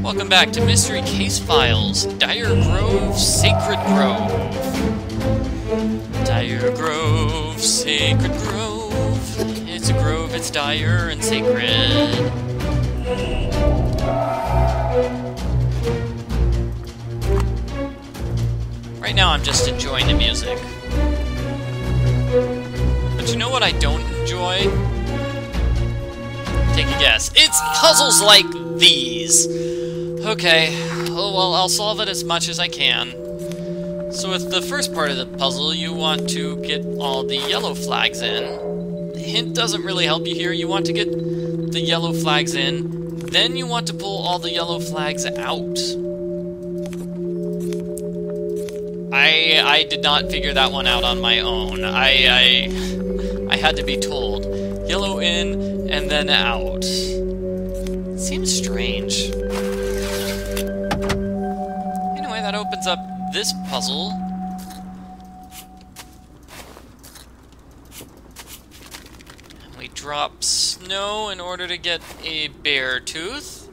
Welcome back to Mystery Case Files, Dire Grove, Sacred Grove. Dire Grove, Sacred Grove. It's a grove, it's dire and sacred. Right now I'm just enjoying the music. But you know what I don't enjoy? Take a guess. It's puzzles like these! Okay, oh well, I'll solve it as much as I can. So with the first part of the puzzle, you want to get all the yellow flags in. The hint doesn't really help you here. You want to get the yellow flags in, then you want to pull all the yellow flags out. I did not figure that one out on my own. I had to be told. Yellow in, and then out. Seems strange. Anyway, that opens up this puzzle. And we drop snow in order to get a bear tooth.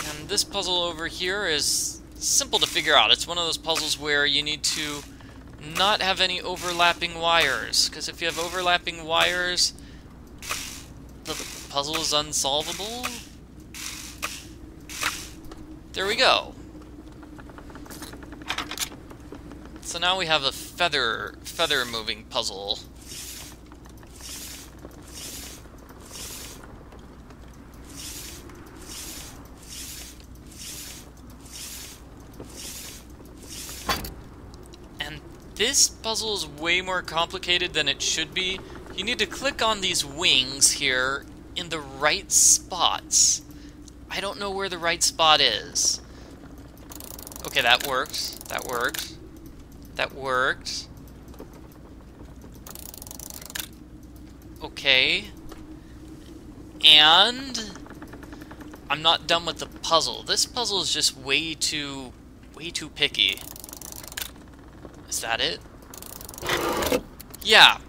And this puzzle over here is simple to figure out. It's one of those puzzles where you need to not have any overlapping wires, because if you have overlapping wires, the puzzle is unsolvable. There we go. So now we have a feather moving puzzle. This puzzle is way more complicated than it should be. You need to click on these wings here in the right spots. I don't know where the right spot is. Okay, that works. That works. That works. Okay. And I'm not done with the puzzle. This puzzle is just way too picky. Is that it? Yeah.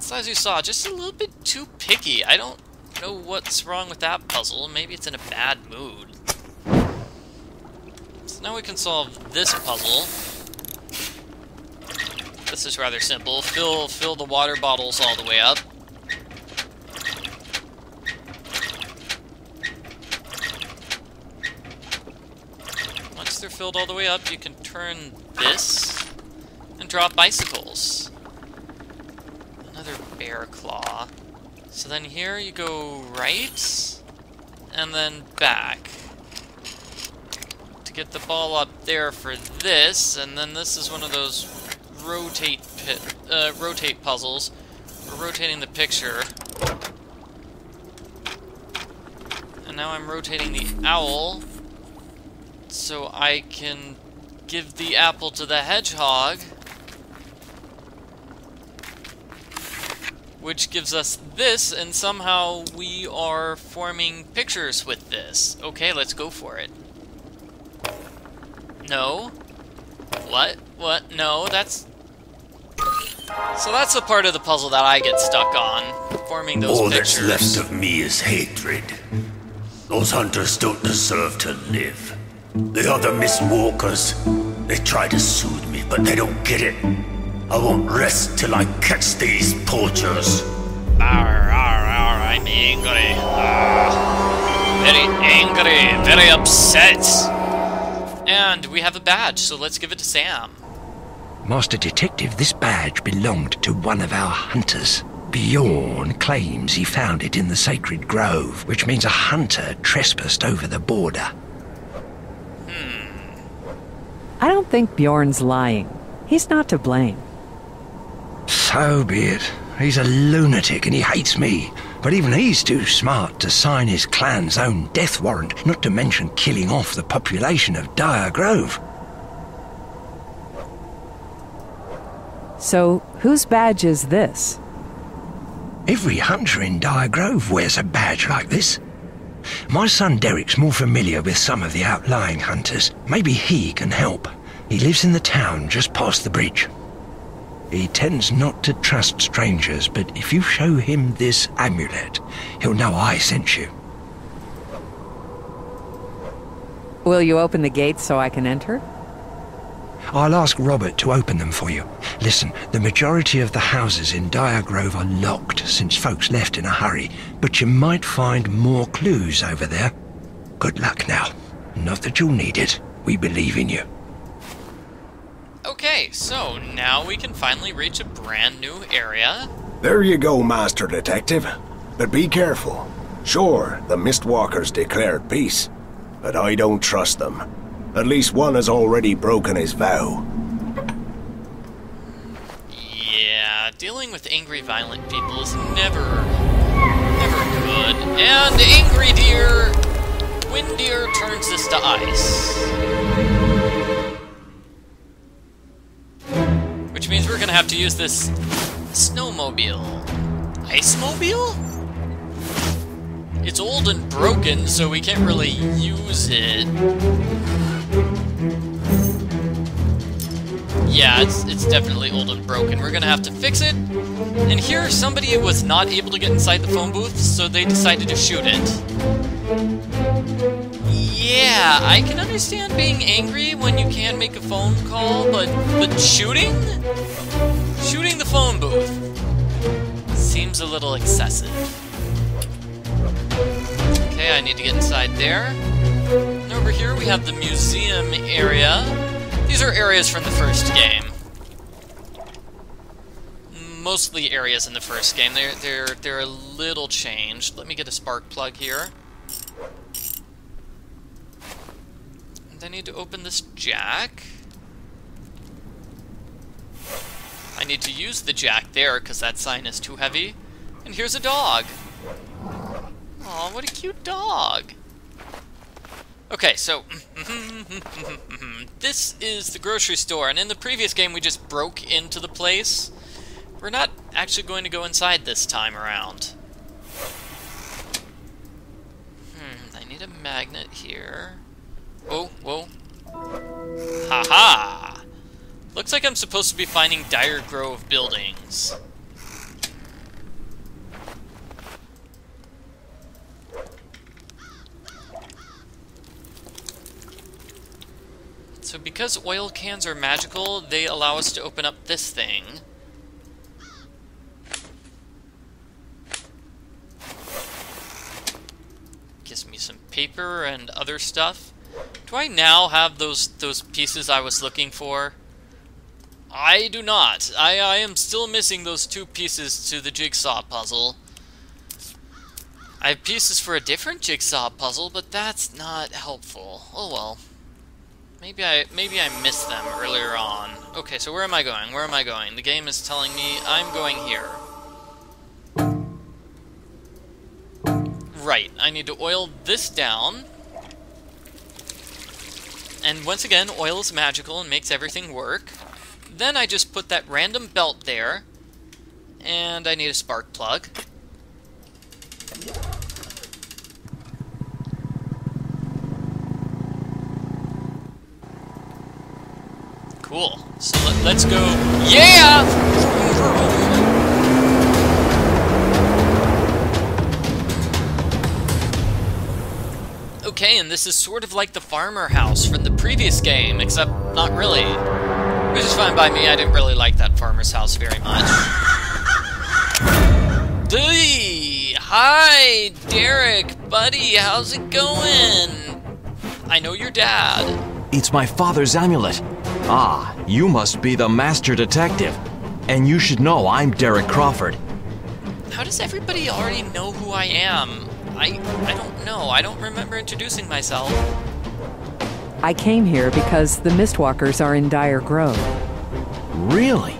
So as you saw, just a little bit too picky. I don't know what's wrong with that puzzle. Maybe it's in a bad mood. So now we can solve this puzzle. This is rather simple. Fill the water bottles all the way up. Once they're filled all the way up, you can turn this and drop bicycles. Another bear claw. So then here you go right and then back to get the ball up there for this, and then this is one of those rotate puzzles. We're rotating the picture. And now I'm rotating the owl so I can give the apple to the hedgehog, which gives us this, and somehow we are forming pictures with this. Okay, let's go for it. No? What? What? No, that's... So that's the part of the puzzle that I get stuck on, forming those pictures. All that's left of me is hatred. Those hunters don't deserve to live. The other Mistwalkers, they try to soothe me, but they don't get it. I won't rest till I catch these poachers. I'm angry. Very angry, very upset. And we have a badge, so let's give it to Sam. Master Detective, this badge belonged to one of our hunters. Bjorn claims he found it in the Sacred Grove, which means a hunter trespassed over the border. I don't think Bjorn's lying. He's not to blame. So be it. He's a lunatic and he hates me. But even he's too smart to sign his clan's own death warrant, not to mention killing off the population of Dire Grove. So, whose badge is this? Every hunter in Dire Grove wears a badge like this. My son Derek's more familiar with some of the outlying hunters. Maybe he can help. He lives in the town just past the bridge. He tends not to trust strangers, but if you show him this amulet, he'll know I sent you. Will you open the gates so I can enter? I'll ask Robert to open them for you. Listen, the majority of the houses in Dyer Grove are locked since folks left in a hurry, but you might find more clues over there. Good luck now. Not that you'll need it. We believe in you. Okay, so now we can finally reach a brand new area. There you go, Master Detective. But be careful. Sure, the Mistwalkers declared peace, but I don't trust them. At least one has already broken his vow. Yeah, dealing with angry, violent people is never good. And angry deer, Windeer turns this to ice. Which means we're gonna have to use this snowmobile. Ice-mobile? It's old and broken, so we can't really use it. Yeah, it's definitely old and broken. We're gonna have to fix it. And here, somebody was not able to get inside the phone booth, so they decided to shoot it. Yeah, I can understand being angry when you can't make a phone call, but shooting? Shooting the phone booth seems a little excessive. Okay, I need to get inside there. And over here we have the museum area. These are areas from the first game. Mostly areas in the first game. They're a little changed. Let me get a spark plug here. And I need to open this jack. I need to use the jack there because that sign is too heavy. And here's a dog. Aw, what a cute dog. Okay, so this is the grocery store, and in the previous game we just broke into the place. We're not actually going to go inside this time around. I need a magnet here. Whoa, whoa. Haha! Looks like I'm supposed to be finding Dyer Grove buildings. So because oil cans are magical, they allow us to open up this thing. Gives me some paper and other stuff. Do I now have those pieces I was looking for? I do not. I am still missing those 2 pieces to the jigsaw puzzle. I have pieces for a different jigsaw puzzle, but that's not helpful. Oh well. Maybe I missed them earlier on. Okay, so where am I going? Where am I going? The game is telling me I'm going here. Right, I need to oil this down. And once again, oil is magical and makes everything work. Then I just put that random belt there. And I need a spark plug. Cool. So let's go. Yeah! Okay, and this is sort of like the farmer house from the previous game, except not really. Which is fine by me. I didn't really like that farmer's house very much. Hi, Derek, buddy. How's it going? I know your dad. It's my father's amulet. Ah, you must be the Master Detective. And you should know I'm Derek Crawford. How does everybody already know who I am? I don't know. I don't remember introducing myself. I came here because the Mistwalkers are in Dyer Grove. Really?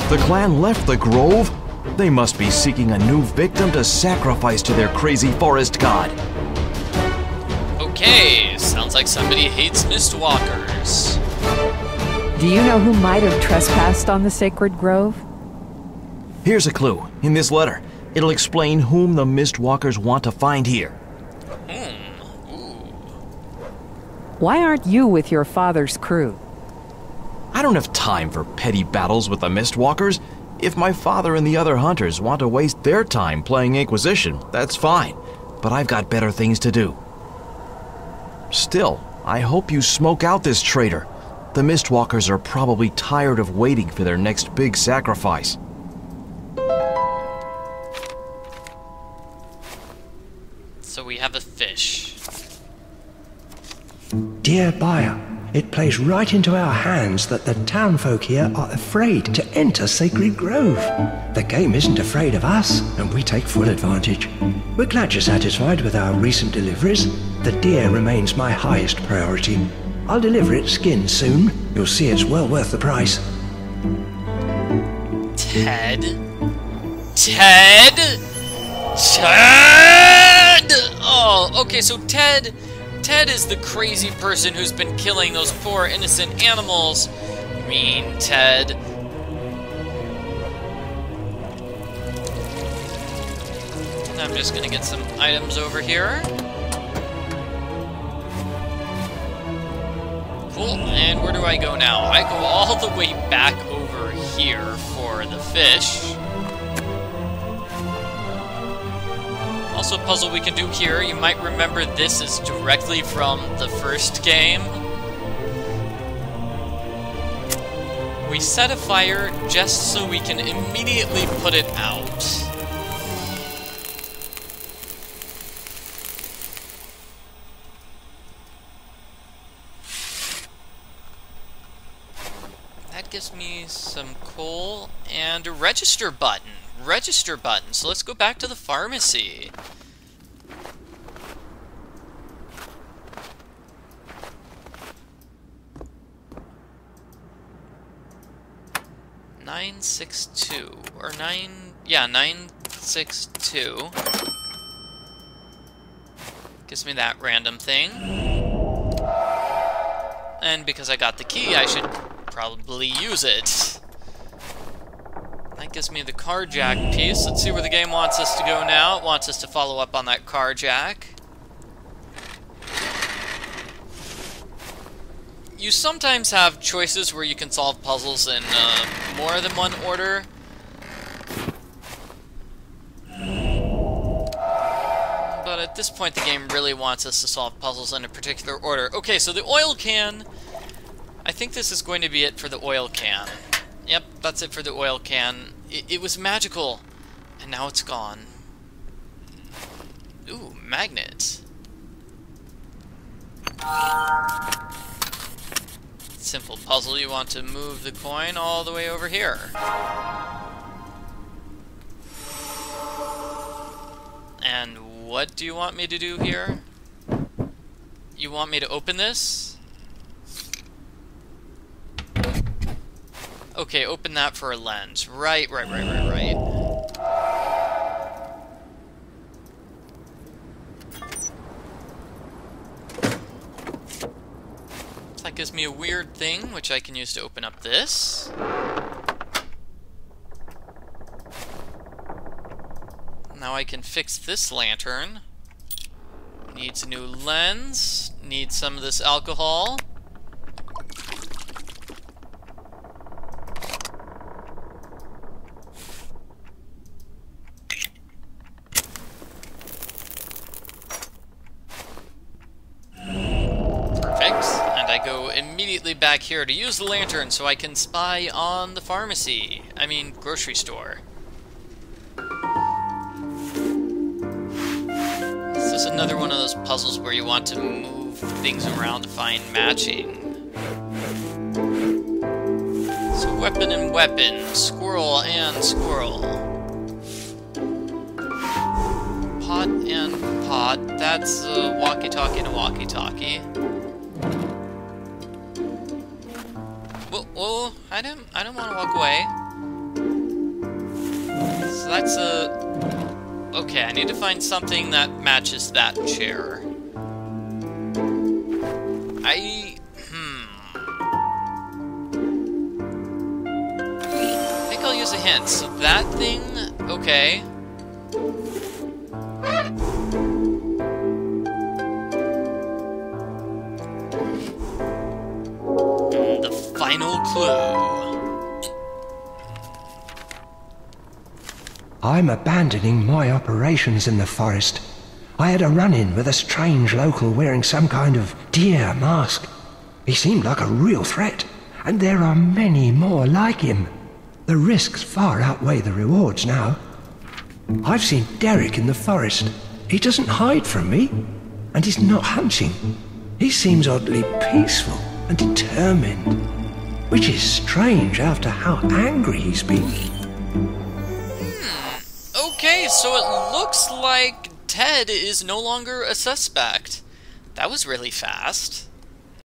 The clan left the grove? They must be seeking a new victim to sacrifice to their crazy forest god. Okay, sounds like somebody hates Mistwalkers. Do you know who might have trespassed on the sacred grove? Here's a clue. In this letter, it'll explain whom the Mistwalkers want to find here. Why aren't you with your father's crew? I don't have time for petty battles with the Mistwalkers. If my father and the other hunters want to waste their time playing Inquisition, that's fine. But I've got better things to do. Still, I hope you smoke out this traitor. The Mistwalkers are probably tired of waiting for their next big sacrifice. So we have a fish. Dear buyer, it plays right into our hands that the townfolk here are afraid to enter Sacred Grove. The game isn't afraid of us, and we take full advantage. We're glad you're satisfied with our recent deliveries. The deer remains my highest priority. I'll deliver it skinned soon. You'll see it's well worth the price. Ted? Ted? Ted! Oh, okay, so Ted is the crazy person who's been killing those poor innocent animals. Mean Ted. I'm just gonna get some items over here. Cool, and where do I go now? I go all the way back over here for the fish. Also, a puzzle we can do here, you might remember this is directly from the first game. We set a fire just so we can immediately put it out. That gives me some coal and a register button. Register button. So let's go back to the pharmacy. (962) or 962 gives me that random thing. And because I got the key, I should probably use it. That gives me the carjack piece. Let's see where the game wants us to go now. It wants us to follow up on that carjack. You sometimes have choices where you can solve puzzles in more than one order. But at this point, the game really wants us to solve puzzles in a particular order. Okay, so the oil can. I think this is going to be it for the oil can. Yep, that's it for the oil can. It was magical, and now it's gone. Ooh, magnet. Simple puzzle, you want to move the coin all the way over here. And what do you want me to do here? You want me to open this? Okay, open that for a lens. Right. That gives me a weird thing, which I can use to open up this. Now I can fix this lantern. Needs a new lens. Needs some of this alcohol. Immediately back here to use the lantern so I can spy on the pharmacy. I mean, grocery store. This is another one of those puzzles where you want to move things around to find matching. So weapon and weapon, squirrel and squirrel. Pot and pot, that's a walkie-talkie and a walkie-talkie. Well, I don't want to walk away. So that's a... Okay, I need to find something that matches that chair. I think I'll use a hint. So that thing... Okay. Final clue. I'm abandoning my operations in the forest. I had a run-in with a strange local wearing some kind of deer mask. He seemed like a real threat, and there are many more like him. The risks far outweigh the rewards now. I've seen Derek in the forest. He doesn't hide from me, and he's not hunting. He seems oddly peaceful and determined, which is strange after how angry he's been. Okay, so it looks like Ted is no longer a suspect. That was really fast.